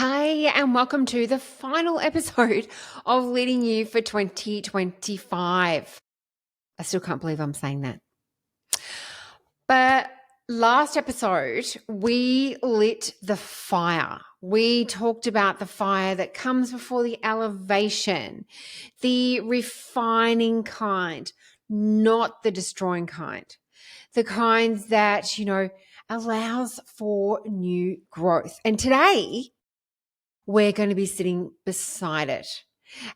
Hi, and welcome to the final episode of Leading You for 2025. I still can't believe I'm saying that. But last episode, we lit the fire. We talked about the fire that comes before the elevation, the refining kind, not the destroying kind. The kinds that, allows for new growth. And today, we're going to be sitting beside it.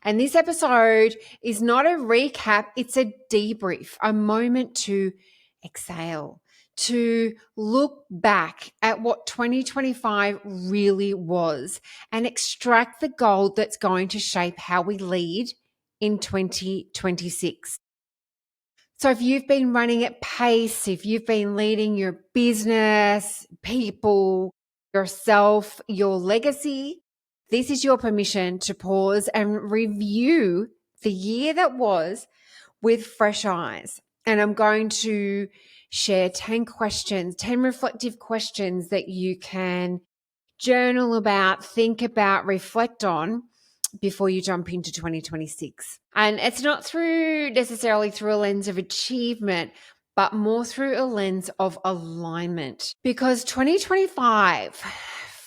And this episode is not a recap, it's a debrief, a moment to exhale, to look back at what 2025 really was and extract the gold that's going to shape how we lead in 2026. So if you've been running at pace, if you've been leading your business, people, yourself, your legacy, this is your permission to pause and review the year that was with fresh eyes. And I'm going to share 10 questions, 10 reflective questions that you can journal about, think about, reflect on before you jump into 2026. And it's not necessarily through a lens of achievement, but more through a lens of alignment. Because 2025,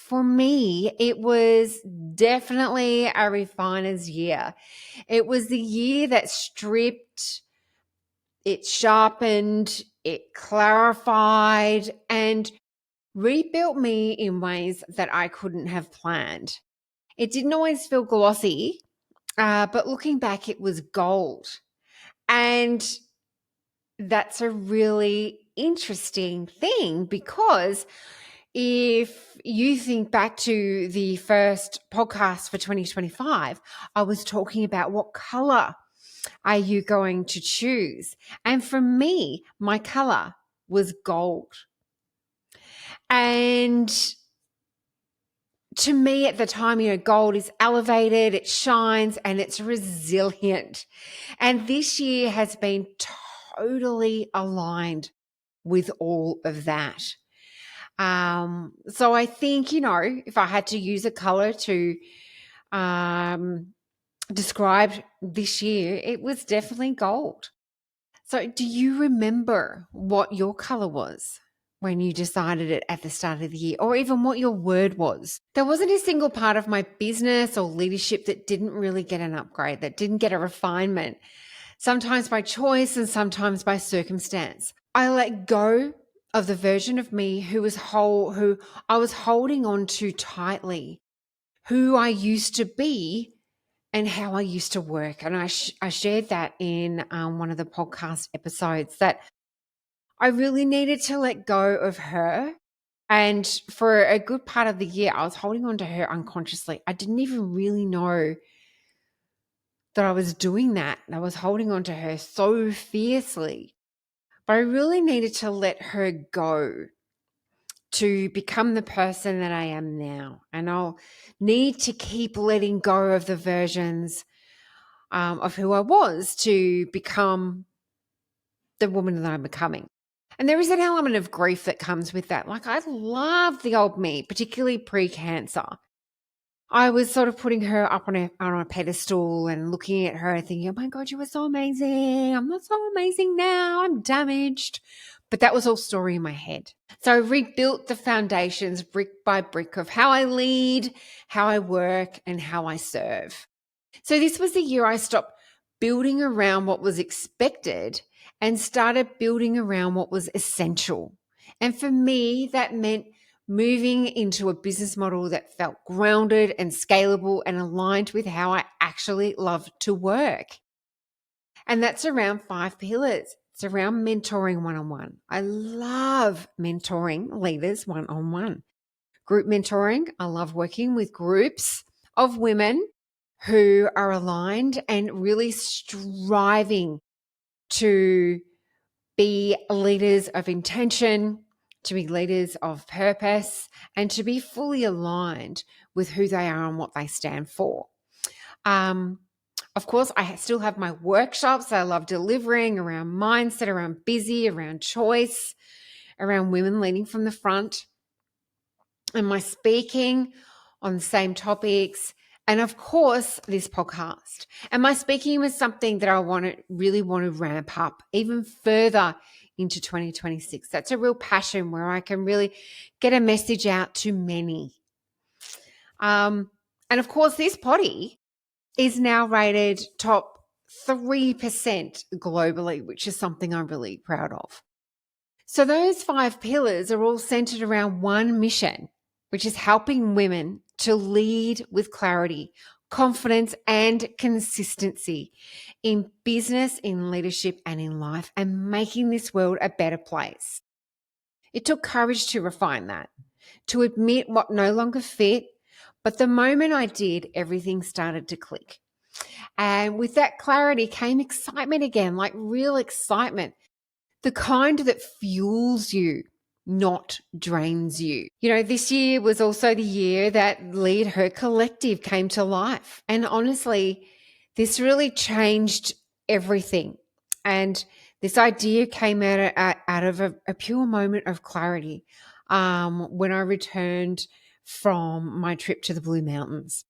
for me, it was definitely a refiner's year. It was the year that stripped, it sharpened, it clarified, and rebuilt me in ways that I couldn't have planned. It didn't always feel glossy, but looking back, it was gold. And that's a really interesting thing because if you think back to the first podcast for 2025, I was talking about what color are you going to choose? And for me, my color was gold. And to me at the time, gold is elevated, it shines, and it's resilient. And this year has been totally aligned with all of that. So I think, if I had to use a color to describe this year, it was definitely gold. So do you remember what your color was when you decided it at the start of the year, or even what your word was? There wasn't a single part of my business or leadership that didn't really get an upgrade, that didn't get a refinement, sometimes by choice and sometimes by circumstance. I let go of the version of me who I was holding on to tightly, who I used to be and how I used to work. And I shared that in one of the podcast episodes, that I really needed to let go of her. And for a good part of the year, I was holding on to her unconsciously. I didn't even really know that I was doing that. I was holding on to her so fiercely. But I really needed to let her go to become the person that I am now. And I'll need to keep letting go of the versions of who I was to become the woman that I'm becoming. And there is an element of grief that comes with that. Like, I love the old me, particularly pre-cancer. I was sort of putting her up on a pedestal and looking at her thinking, oh my God, you were so amazing. I'm not so amazing now. I'm damaged. But that was all story in my head. So I rebuilt the foundations brick by brick of how I lead, how I work, and how I serve. So this was the year I stopped building around what was expected and started building around what was essential. And for me, that meant moving into a business model that felt grounded and scalable and aligned with how I actually love to work. And that's around 5 pillars. It's around mentoring one-on-one. I love mentoring leaders one-on-one. Group mentoring, I love working with groups of women who are aligned and really striving to be leaders of intention, to be leaders of purpose, and to be fully aligned with who they are and what they stand for. Of course, I still have my workshops that I love delivering around mindset, around busy, around choice, around women leading from the front. And my speaking, on the same topics, and of course, this podcast. And my speaking was something that I really want to ramp up even further into 2026. That's a real passion where I can really get a message out to many. And of course, this potty is now rated top 3% globally, which is something I'm really proud of. So those 5 pillars are all centered around one mission, which is helping women to lead with clarity, confidence, and consistency in business, in leadership, and in life, and making this world a better place. It took courage to refine that, to admit what no longer fit, but the moment I did, everything started to click. And with that clarity came excitement again, like real excitement, the kind that fuels you, not drains you. You know, this year was also the year that Lead.Her Collective came to life. And honestly, this really changed everything. And this idea came out of a pure moment of clarity when I returned from my trip to the Blue Mountains.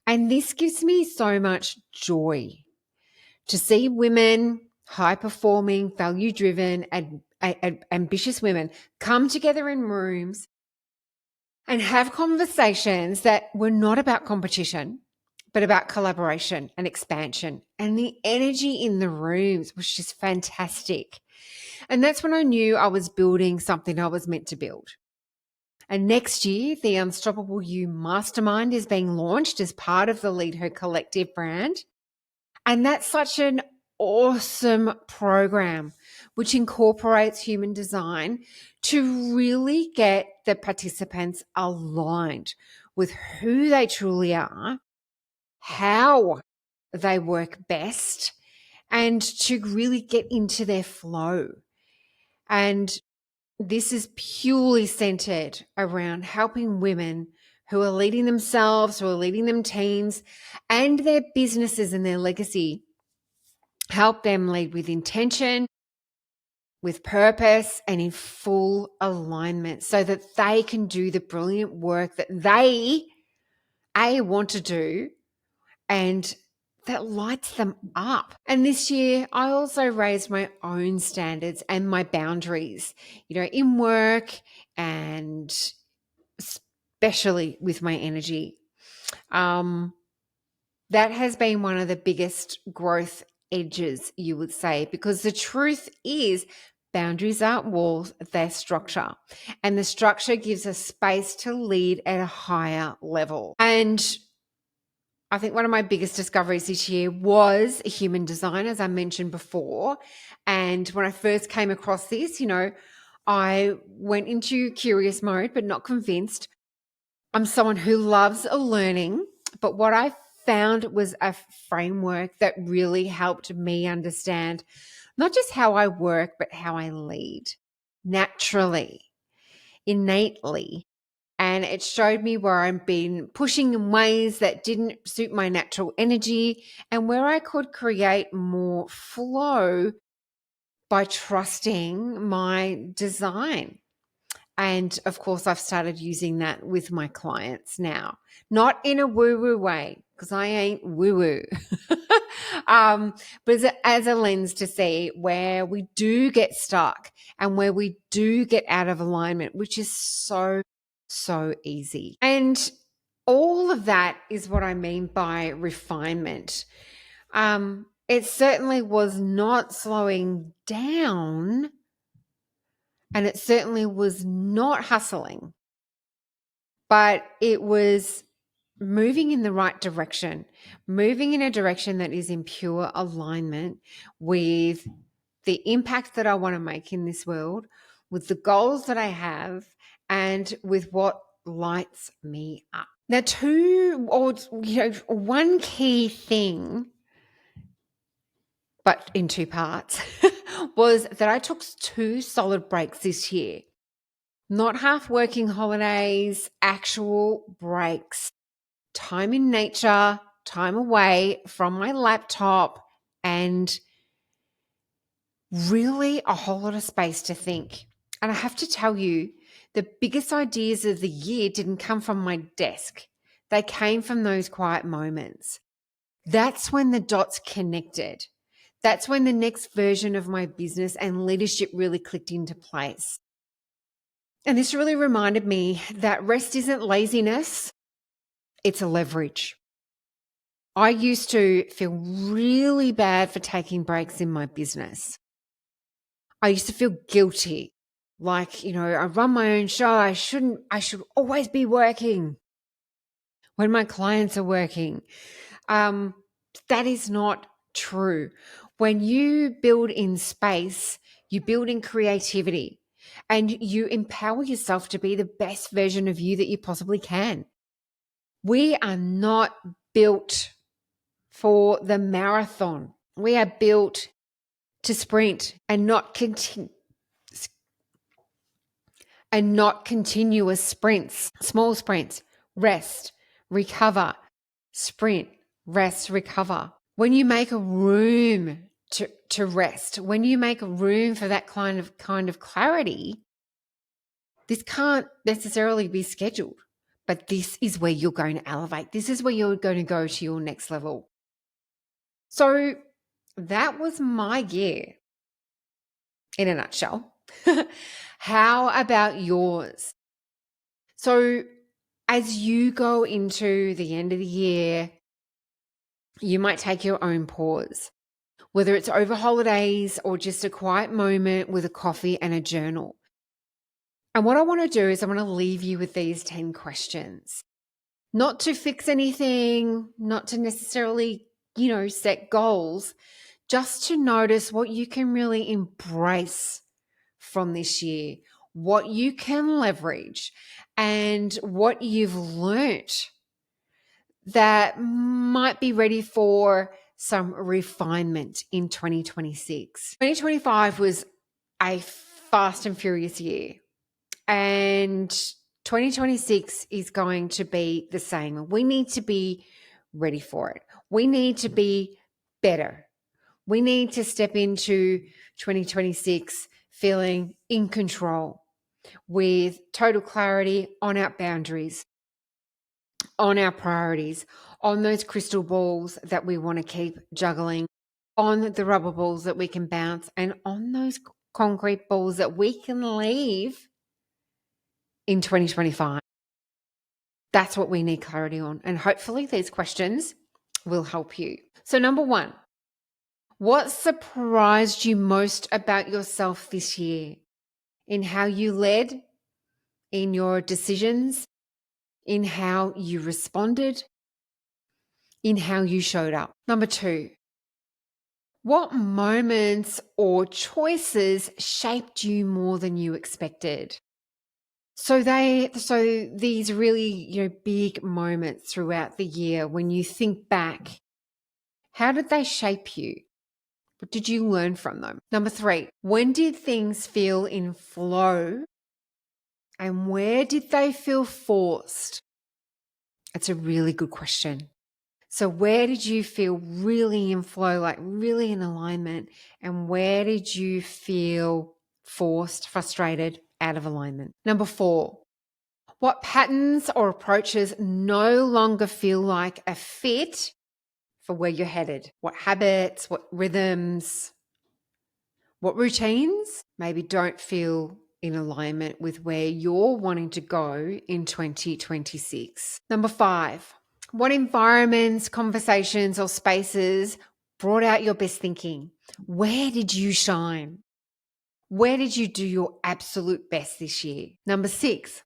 And this gives me so much joy to see women, high performing, value driven, ambitious women come together in rooms and have conversations that were not about competition, but about collaboration and expansion. And the energy in the rooms was just fantastic. And that's when I knew I was building something I was meant to build. And next year, the Unstoppable You Mastermind is being launched as part of the Lead.Her Collective brand. And that's such an awesome program, which incorporates human design to really get the participants aligned with who they truly are, how they work best, and to really get into their flow. And this is purely centered around helping women who are leading themselves, who are leading them teams and their businesses and their legacy. Help them lead with intention, with purpose, and in full alignment so that they can do the brilliant work that they want to do and that lights them up. And this year, I also raised my own standards and my boundaries, in work and especially with my energy. That has been one of the biggest growth edges, you would say, because the truth is boundaries aren't walls, they're structure. And the structure gives us space to lead at a higher level. And I think one of my biggest discoveries this year was human design, as I mentioned before. And when I first came across this, I went into curious mode, but not convinced. I'm someone who loves learning, but what I found was a framework that really helped me understand not just how I work, but how I lead naturally, innately. And it showed me where I've been pushing in ways that didn't suit my natural energy and where I could create more flow by trusting my design. And of course, I've started using that with my clients now, not in a woo-woo way, because I ain't woo-woo, but as a lens to see where we do get stuck and where we do get out of alignment, which is so, so easy. And all of that is what I mean by refinement. It certainly was not slowing down. And it certainly was not hustling, but it was moving in the right direction, moving in a direction that is in pure alignment with the impact that I want to make in this world, with the goals that I have, and with what lights me up. Now, one key thing, but in 2 parts, was that I took 2 solid breaks this year. Not half working holidays, actual breaks, time in nature, time away from my laptop, and really a whole lot of space to think. And I have to tell you, The biggest ideas of the year didn't come from my desk. They came from those quiet moments. That's when the dots connected. That's when the next version of my business and leadership really clicked into place. And this really reminded me that rest isn't laziness, it's a leverage. I used to feel really bad for taking breaks in my business. I used to feel guilty. Like, I run my own show. I should always be working when my clients are working. That is not true. When you build in space, you build in creativity and you empower yourself to be the best version of you that you possibly can. We are not built for the marathon. We are built to sprint and not continuous sprints, small sprints, rest, recover, sprint, rest, recover. When you make a room to rest, when you make a room for that kind of clarity, this can't necessarily be scheduled, but this is where you're going to elevate. This is where you're going to go to your next level. So that was my year in a nutshell. How about yours? So as you go into the end of the year, you might take your own pause, whether it's over holidays or just a quiet moment with a coffee and a journal. And what I want to do is I want to leave you with these 10 questions. Not to fix anything, not to necessarily, set goals, just to notice what you can really embrace from this year, what you can leverage, and what you've learnt that might be ready for some refinement in 2026. 2025 was a fast and furious year, and 2026 is going to be the same. We need to be ready for it. We need to be better. We need to step into 2026 feeling in control with total clarity on our boundaries, on our priorities, on those crystal balls that we want to keep juggling, on the rubber balls that we can bounce, and on those concrete balls that we can leave in 2025. That's what we need clarity on. And hopefully these questions will help you. So number 1, what surprised you most about yourself this year? In how you led, in your decisions, in how you responded, in how you showed up. Number 2, what moments or choices shaped you more than you expected? So these really, big moments throughout the year, when you think back, how did they shape you? What did you learn from them? Number 3, when did things feel in flow and where did they feel forced? That's a really good question. So where did you feel really in flow, like really in alignment? And where did you feel forced, frustrated, out of alignment? Number 4, what patterns or approaches no longer feel like a fit for where you're headed? What habits, what rhythms, what routines maybe don't feel in alignment with where you're wanting to go in 2026? Number 5, what environments, conversations, or spaces brought out your best thinking? Where did you shine? Where did you do your absolute best this year? Number 6,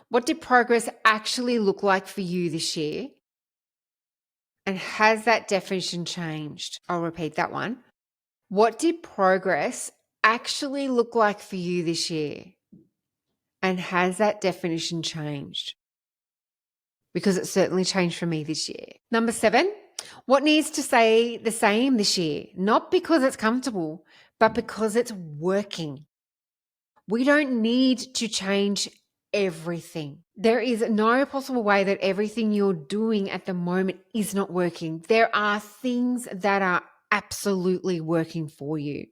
what did progress actually look like for you this year? And has that definition changed? I'll repeat that one. What did progress actually look like for you this year? And has that definition changed? Because it certainly changed for me this year. Number 7, what needs to stay the same this year? Not because it's comfortable, but because it's working. We don't need to change everything. There is no possible way that everything you're doing at the moment is not working. There are things that are absolutely working for you.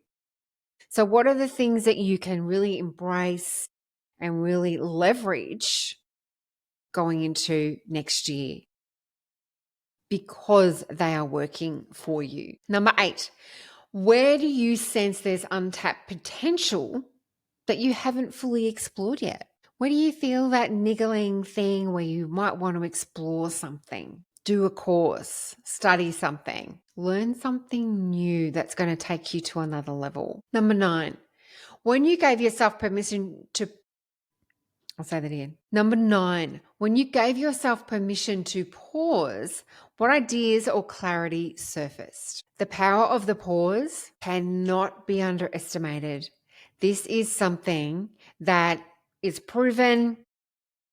So what are the things that you can really embrace and really leverage going into next year because they are working for you. Number 8, where do you sense there's untapped potential that you haven't fully explored yet? Where do you feel that niggling thing where you might want to explore something, do a course, study something, learn something new that's going to take you to another level? Number 9, when you gave yourself permission to I'll say that again. Number 9, when you gave yourself permission to pause, what ideas or clarity surfaced? The power of the pause cannot be underestimated. This is something that is proven,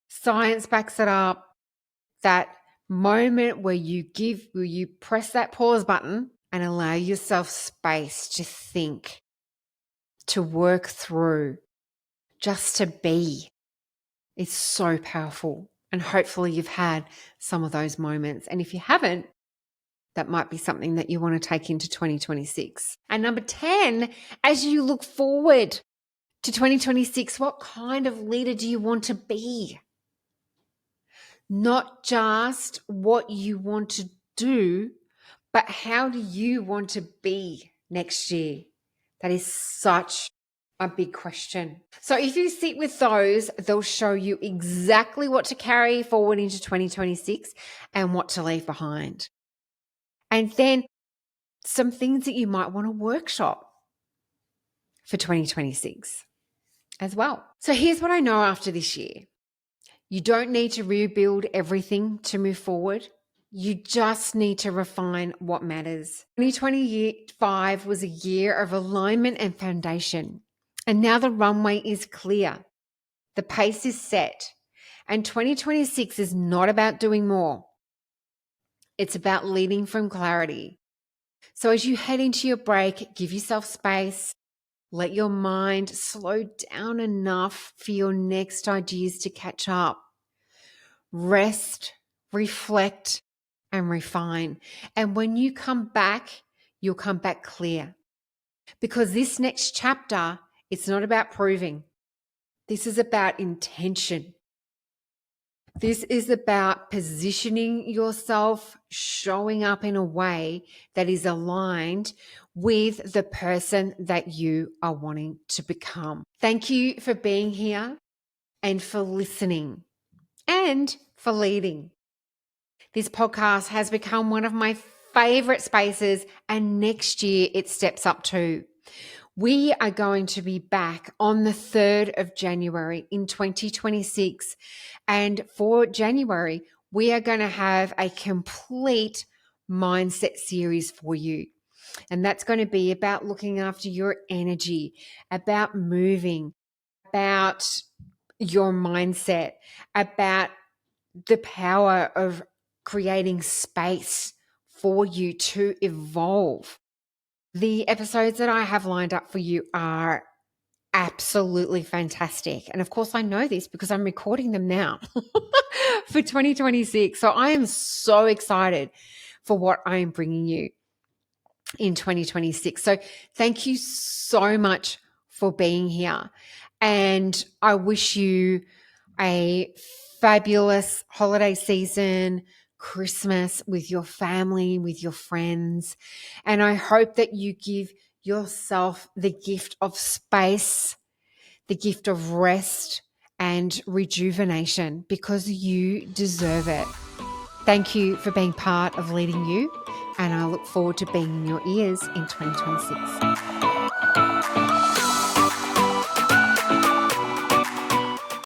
science backs it up. That moment where you press that pause button and allow yourself space to think, to work through, just to be. It's so powerful. And hopefully you've had some of those moments. And if you haven't, that might be something that you want to take into 2026. And number 10, as you look forward to 2026, what kind of leader do you want to be? Not just what you want to do, but how do you want to be next year? That is such a big question. So if you sit with those, they'll show you exactly what to carry forward into 2026 and what to leave behind. And then some things that you might want to workshop for 2026 as well. So here's what I know after this year. You don't need to rebuild everything to move forward. You just need to refine what matters. 2025 was a year of alignment and foundation. And now the runway is clear. The pace is set. And 2026 is not about doing more. It's about leading from clarity. So as you head into your break, give yourself space. Let your mind slow down enough for your next ideas to catch up. Rest, reflect, and refine. And when you come back, you'll come back clear. Because this next chapter, it's not about proving. This is about intention. This is about positioning yourself, showing up in a way that is aligned with the person that you are wanting to become. Thank you for being here and for listening and for leading. This podcast has become one of my favorite spaces, and next year it steps up too. We are going to be back on the 3rd of January in 2026. And for January, we are going to have a complete mindset series for you. And that's going to be about looking after your energy, about moving, about your mindset, about the power of creating space for you to evolve. The episodes that I have lined up for you are absolutely fantastic. And of course, I know this because I'm recording them now for 2026. So I am so excited for what I am bringing you in 2026. So thank you so much for being here. And I wish you a fabulous holiday season, Christmas with your family, with your friends. And I hope that you give yourself the gift of space, the gift of rest and rejuvenation because you deserve it. Thank you for being part of Leading You, and I look forward to being in your ears in 2026.